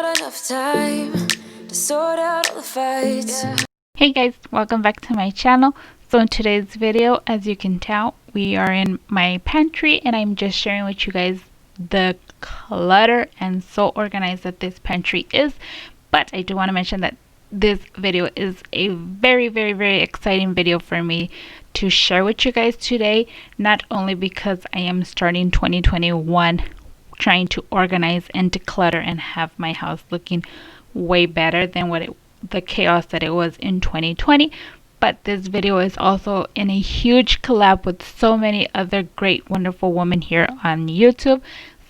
got enough time to sort out all the fights. Hey guys, welcome back to my channel. So in today's video, as you can tell, we are in my pantry and I'm just sharing with you guys the clutter and so organized that this pantry is. But I do want to mention that this video is a very exciting video for me to share with you guys today, not only because I am starting 2021 trying to organize and declutter and have my house looking way better than the chaos that it was in 2020, but this video is also in a huge collab with so many other great wonderful women here on YouTube.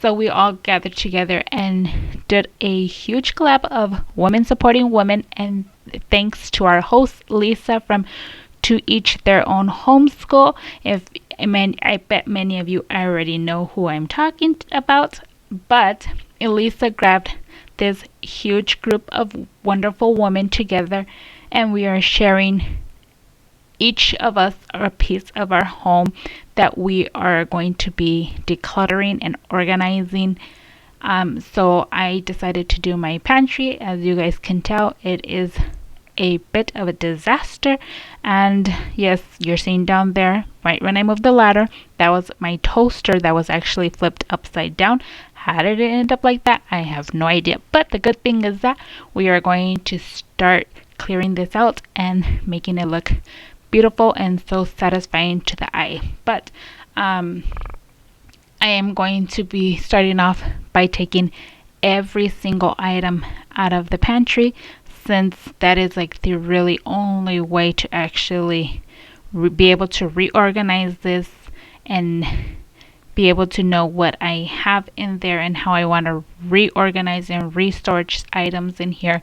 So we all gathered together and did a huge collab of women supporting women, and thanks to our host Lisa from To Each Their Own Homeschool. I bet many of you already know who I'm talking about, but Elisa grabbed this huge group of wonderful women together, and we are sharing each of us a piece of our home that we are going to be decluttering and organizing. So I decided to do my pantry. As you guys can tell, it is a bit of a disaster, and yes, you're seeing down there right when I moved the ladder, that was my toaster that was actually flipped upside down. How did it end up like that? I have no idea, but the good thing is that we are going to start clearing this out and making it look beautiful and so satisfying to the eye. But I am going to be starting off by taking every single item out of the pantry, since that is like the really only way to actually be able to reorganize this and be able to know what I have in there and how I want to reorganize and restore items in here.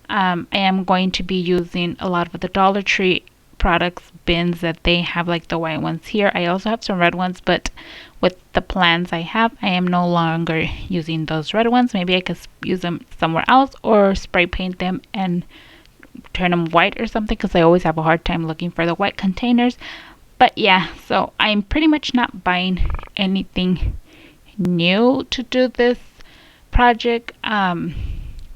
I am going to be using a lot of the Dollar Tree products bins that they have, like the white ones here. I also have some red ones, but with the plans I have, I am no longer using those red ones. Maybe I could use them somewhere else or spray paint them and turn them white or something, because I always have a hard time looking for the white containers. But yeah, so I'm pretty much not buying anything new to do this project.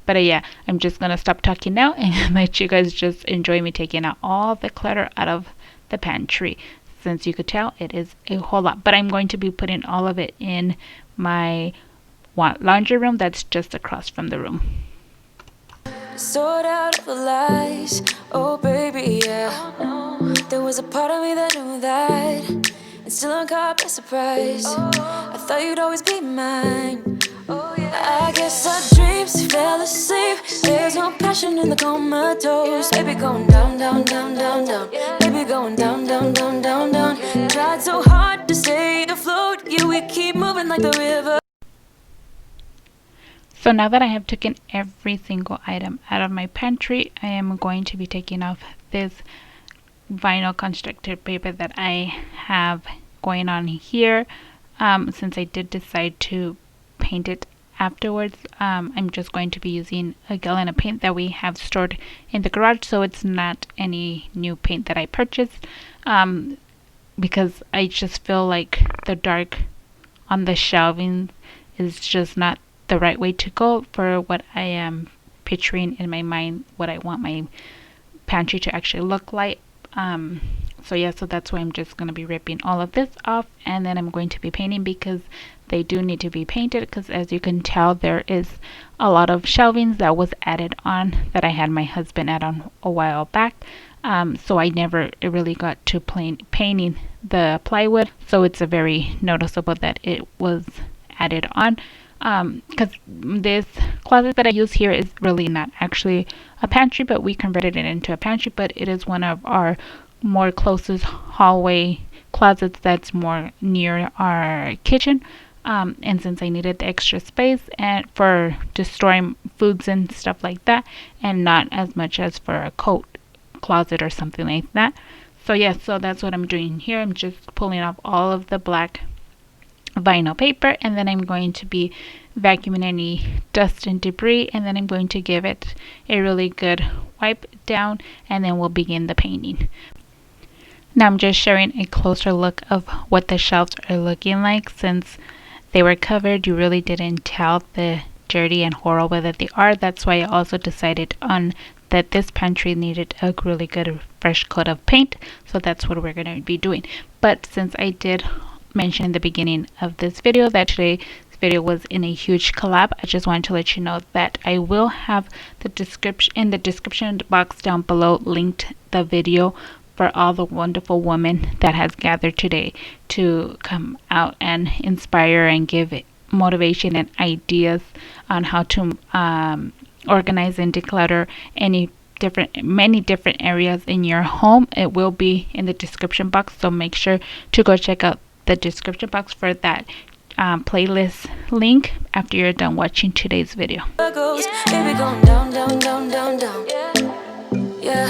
But yeah, I'm just gonna stop talking now and let you guys just enjoy me taking out all the clutter out of the pantry. Since you could tell, it is a whole lot, but I'm going to be putting all of it in my laundry room that's just across from the room. Sort out all the lies, oh baby, yeah. There was a part of me that knew that, and still I'm caught by surprise. I thought you'd always be mine. I guess our dreams fell asleep. There's no passion in the comatose. Baby going down, down, down, down, down. Baby going down, down, down, down, down. Tried so hard to stay afloat. Yeah, we keep moving like the river. So now that I have taken every single item out of my pantry, I am going to be taking off this vinyl constructed paper that I have going on here. Since I did decide to paint it afterwards, I'm just going to be using a gallon of paint that we have stored in the garage, so it's not any new paint that I purchased, because I just feel like the dark on the shelving is just not the right way to go for what I am picturing in my mind, what I want my pantry to actually look like. So yeah, so that's why I'm just going to be ripping all of this off, and then I'm going to be painting, because they do need to be painted, because as you can tell, there is a lot of shelvings that was added on that I had my husband add on a while back. So I never really got to painting the plywood, so it's a very noticeable that it was added on. Because this closet that I use here is really not actually a pantry, but we converted it into a pantry, but it is one of our more closest hallway closets that's more near our kitchen. And since I needed the extra space and for just storing foods and stuff like that, and not as much as for a coat closet or something like that. So yeah, so that's what I'm doing here. I'm just pulling off all of the black vinyl paper, and then I'm going to be vacuuming any dust and debris, and then I'm going to give it a really good wipe down, and then we'll begin the painting. Now I'm just sharing a closer look of what the shelves are looking like. Since they were covered, you really didn't tell the dirty and horrible that they are. That's why I also decided on that this pantry needed a really good fresh coat of paint, so that's what we're going to be doing. But since I did mention in the beginning of this video that today's video was in a huge collab, I just wanted to let you know that I will have the description box down below linked the video for all the wonderful women that has gathered today to come out and inspire and give motivation and ideas on how to organize and declutter many different areas in your home. It will be in the description box, so make sure to go check out the description box for that playlist link after you're done watching today's video. Baby, going down, down, down, down, down. Yeah.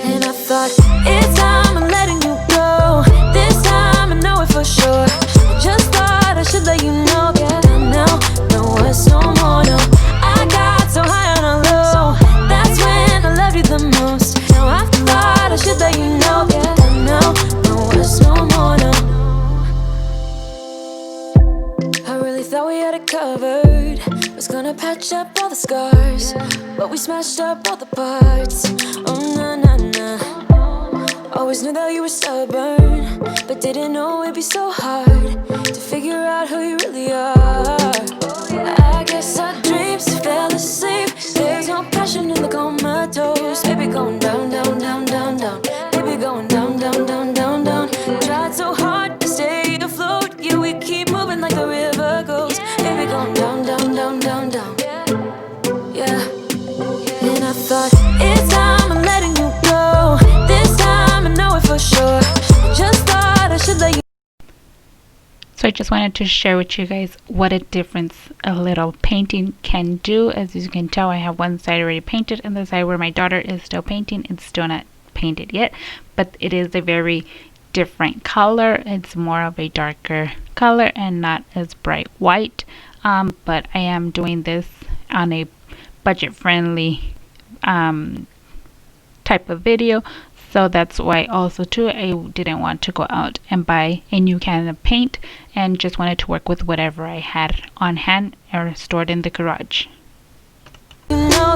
And I thought, it's time I'm letting you go. This time I know it for sure. I just thought I should let you know. Yeah, now, no, it's no more, no. I got so high on a low. That's when I loved you the most. Now I thought I should let you know. Yeah, now, no, it's no more, no. I really thought we had it covered. Was gonna patch up all the scars, but we smashed up all the parts. Oh, nah, nah, nah. Always knew that you were stubborn, but didn't know it'd be so hard to figure out who you really are. I guess our dreams fell asleep. There's no passion in the comatose. Baby, going down, down, down, down, down. Baby, going down, down, down, down, down. Tried so hard to stay afloat, yeah, we keep moving like the river goes. Baby, going down, down, down, down, down. Yeah. And I thought, it's time I'm letting you go. This time I know it for sure. I just thought I should let you. So I just wanted to share with you guys what a difference a little painting can do. As you can tell, I have one side already painted, and the side where my daughter is still painting, it's still not painted yet, but it is a very different color. It's more of a darker color and not as bright white, but I am doing this on a budget friendly type of video, so that's why also too I didn't want to go out and buy a new can of paint and just wanted to work with whatever I had on hand or stored in the garage. No,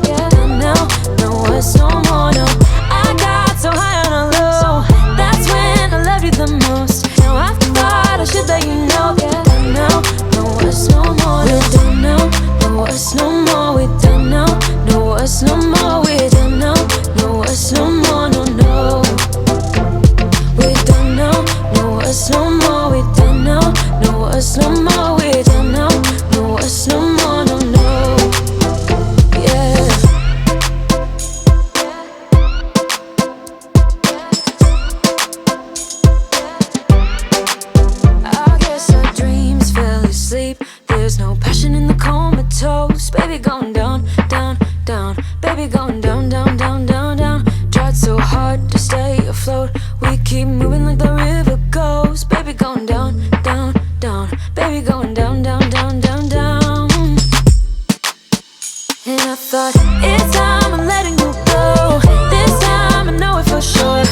it's no more, no. I got so high on a low. That's when I loved you the most. Now I thought I should let you know. Yeah, no, it's no more. We're done now. No, it's no more. We're done now. No, it's no more. We're done now. No, it's no more. No, no. We're done now. No, it's no more. We're done now. No, it's no more. We're done now. No, it's no more. No, no. There's no passion in the comatose. Baby, going down, down, down. Baby, going down, down, down, down, down. Tried so hard to stay afloat. We keep moving like the river goes. Baby, going down, down, down. Baby, going down, down, down, down, down. And I thought, it's time I'm letting you go. This time I know it for sure.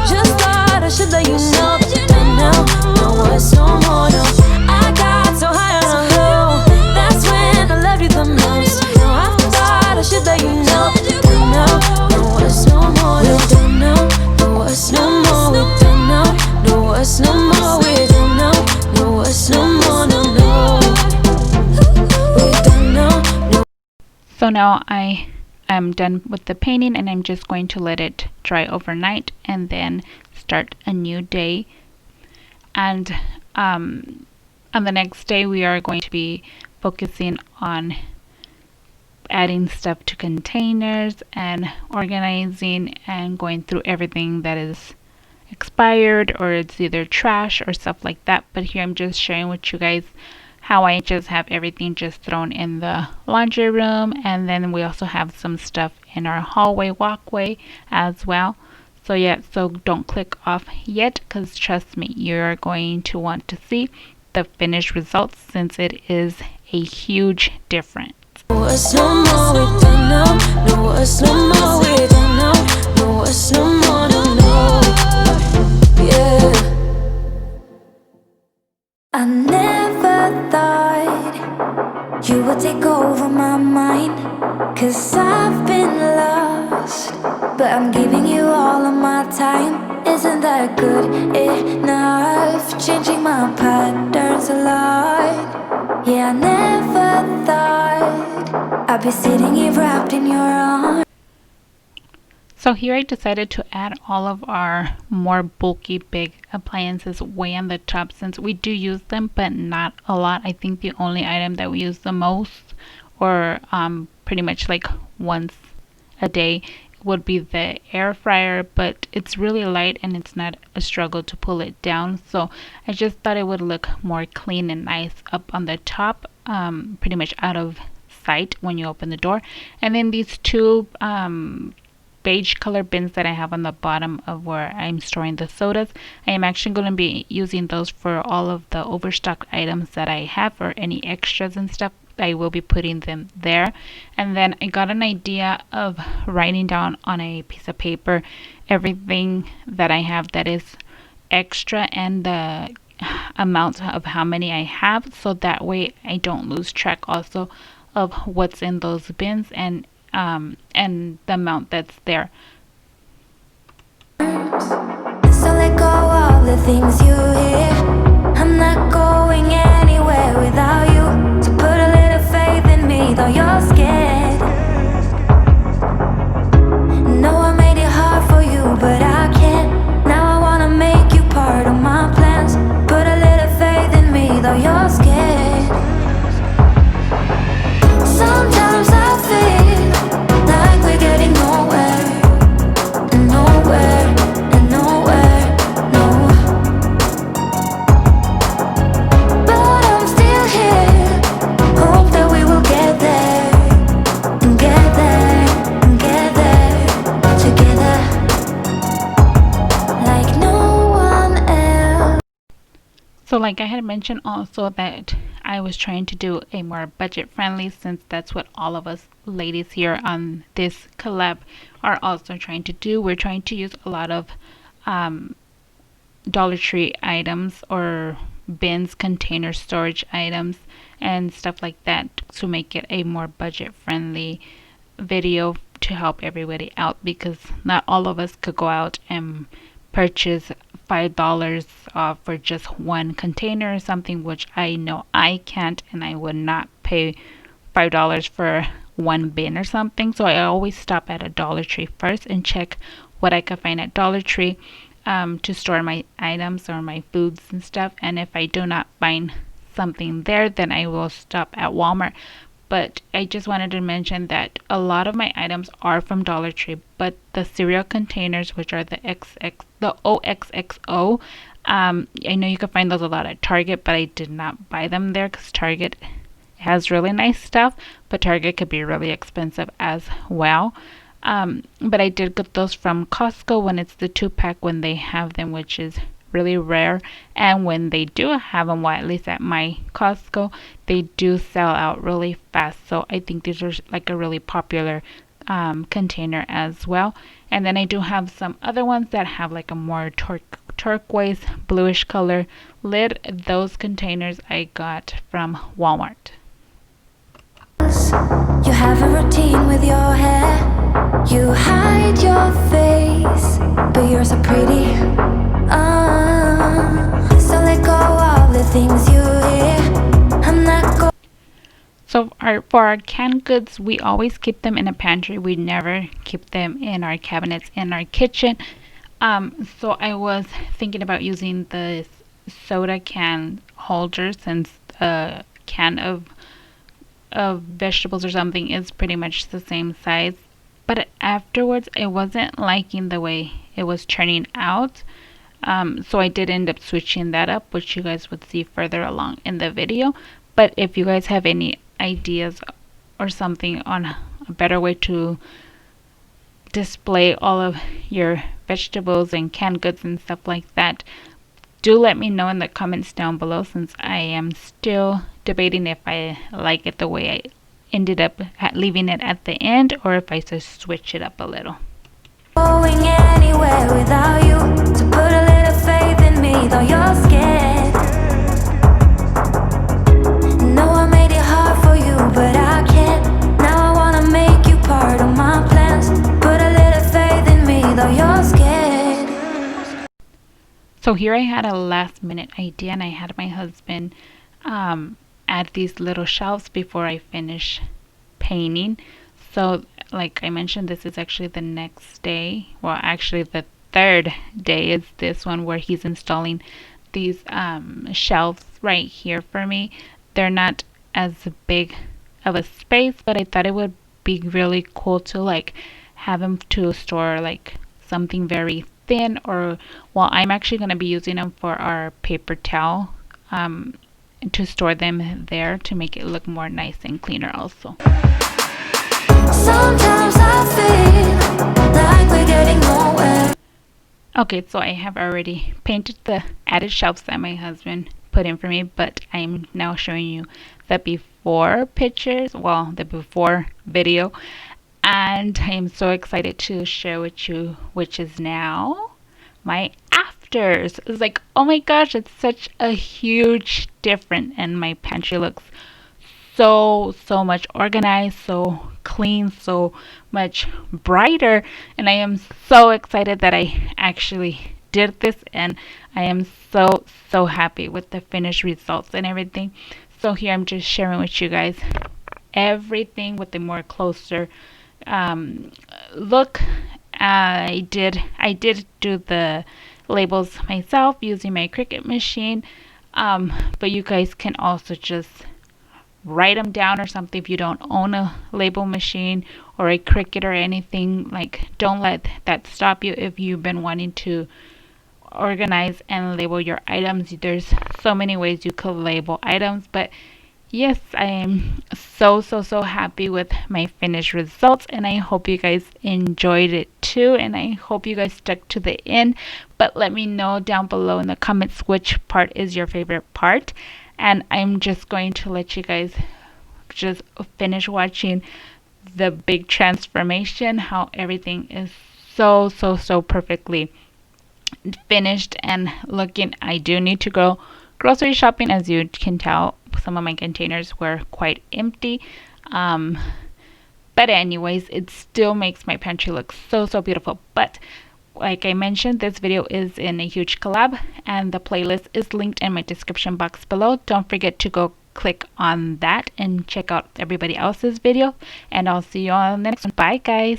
Just thought I should let you know. And now, no, it's no more, no. I got so high on a low. That's when I loved you the most. Now I thought I should let you know. And now, no, it's no more, no. We're done now. No, it's no more. We're done now. No, it's no more. We're done now. No, it's no more, no, no. We're done now. No. So now I am done with the painting and I'm just going to let it dry overnight and then start a new day. And on the next day we are going to be focusing on adding stuff to containers and organizing and going through everything that is expired or it's either trash or stuff like that. But here I'm just sharing with you guys how I just have everything just thrown in the laundry room, and then we also have some stuff in our hallway walkway as well. So yeah, so don't click off yet, because trust me, you're going to want to see the finished results since it is a huge difference. No, it's no more, we don't know. No, it's no more, we don't know. No, it's no more, no, no. Yeah. I never thought you would take over giving you all of my time. Isn't that good enough? Changing my patterns a lot. Yeah, I never thought I'd be sitting here wrapped in your arms. So here I decided to add all of our more bulky big appliances way on the top, since we do use them but not a lot. I think the only item that we use the most, or pretty much like once a day, would be the air fryer, but it's really light and it's not a struggle to pull it down. So I just thought it would look more clean and nice up on the top, pretty much out of sight when you open the door. And then these two beige color bins that I have on the bottom of where I'm storing the sodas, I am actually going to be using those for all of the overstocked items that I have, or any extras and stuff. I will be putting them there. And then I got an idea of writing down on a piece of paper everything that I have that is extra and the amount of how many I have, so that way I don't lose track also of what's in those bins and the amount that's there. So let go of the things you hear. I'm not going anywhere without you. So put a little faith in me, though you're scared. No, I made it hard for you, but I can't. Now I wanna make you part of my plans. Put a little faith in me, though you're scared. Sometimes I feel like we're getting nowhere, and nowhere, and nowhere, no. But I'm still here, hope that we will get there, and get there, and get there, together, like no one else. So like I had mentioned also that I was trying to do a more budget friendly, since that's what all of us ladies here on this collab are also trying to do. We're trying to use a lot of Dollar Tree items or bins, container storage items and stuff like that to make it a more budget friendly video to help everybody out, because not all of us could go out and purchase $5 for just one container or something, which I know I can't, and I would not pay $5 for one bin or something. So I always stop at a Dollar Tree first and check what I could find at Dollar Tree to store my items or my foods and stuff. And if I do not find something there, then I will stop at Walmart. But I just wanted to mention that a lot of my items are from Dollar Tree, but the cereal containers, which are the OXXO, I know you can find those a lot at Target, but I did not buy them there because Target has really nice stuff, but Target could be really expensive as well. But I did get those from Costco when it's the 2-pack, when they have them, which is really rare. And when they do have them, well, at least at my Costco, they do sell out really fast. So I think these are like a really popular container as well. And then I do have some other ones that have like a more turquoise bluish color lid. Those containers I got from Walmart. You have a routine with your hair. You hide your face, but you're so pretty. So let go of the things you hear. I'm not going. So for our canned goods, we always keep them in a pantry. We never keep them in our cabinets in our kitchen. So I was thinking about using the soda can holder, since a can of vegetables or something is pretty much the same size. But afterwards, I wasn't liking the way it was turning out. So I did end up switching that up, which you guys would see further along in the video. But if you guys have any ideas or something on a better way to display all of your vegetables and canned goods and stuff like that, do let me know in the comments down below, since I am still debating if I like it the way I ended up leaving it at the end, or if I just switch it up a little. Going anywhere without you. So put a little faith in me, though you're scared. No, I made it hard for you, but I can't. Now I wanna make you part of my plans. Put a little faith in me, though So here I had a last minute idea, and I had my husband add these little shelves before I finish painting. So like I mentioned, this is actually the next day. Well, actually the third day is this one where he's installing these shelves right here for me. They're not as big of a space, but I thought it would be really cool to like have them to store like something very thin, or well, I'm actually going to be using them for our paper towel, to store them there to make it look more nice and cleaner also. Sometimes I feel like we're getting nowhere. Okay, so I have already painted the added shelves that my husband put in for me, but I'm now showing you the before pictures, well, the before video, and I am so excited to share with you, which is now my afters. It's like, oh my gosh, it's such a huge difference, and my pantry looks so much organized, so clean, so much brighter, and I am so excited that I actually did this, and I am so happy with the finished results and everything. So here I'm just sharing with you guys everything with a more closer look. I did do the labels myself using my Cricut machine, but you guys can also just write them down or something if you don't own a label machine or a Cricut or anything. Like, don't let that stop you if you've been wanting to organize and label your items. There's so many ways you could label items, but yes, I am so happy with my finished results, and I hope you guys enjoyed it too, and I hope you guys stuck to the end. But let me know down below in the comments which part is your favorite part, and I'm just going to let you guys just finish watching the big transformation, how everything is so perfectly finished and looking. I do need to go grocery shopping. As you can tell, some of my containers were quite empty, but anyways, it still makes my pantry look so beautiful. But like I mentioned, this video is in a huge collab, and the playlist is linked in my description box below. Don't forget to go click on that and check out everybody else's video, and I'll see you on the next one. Bye guys.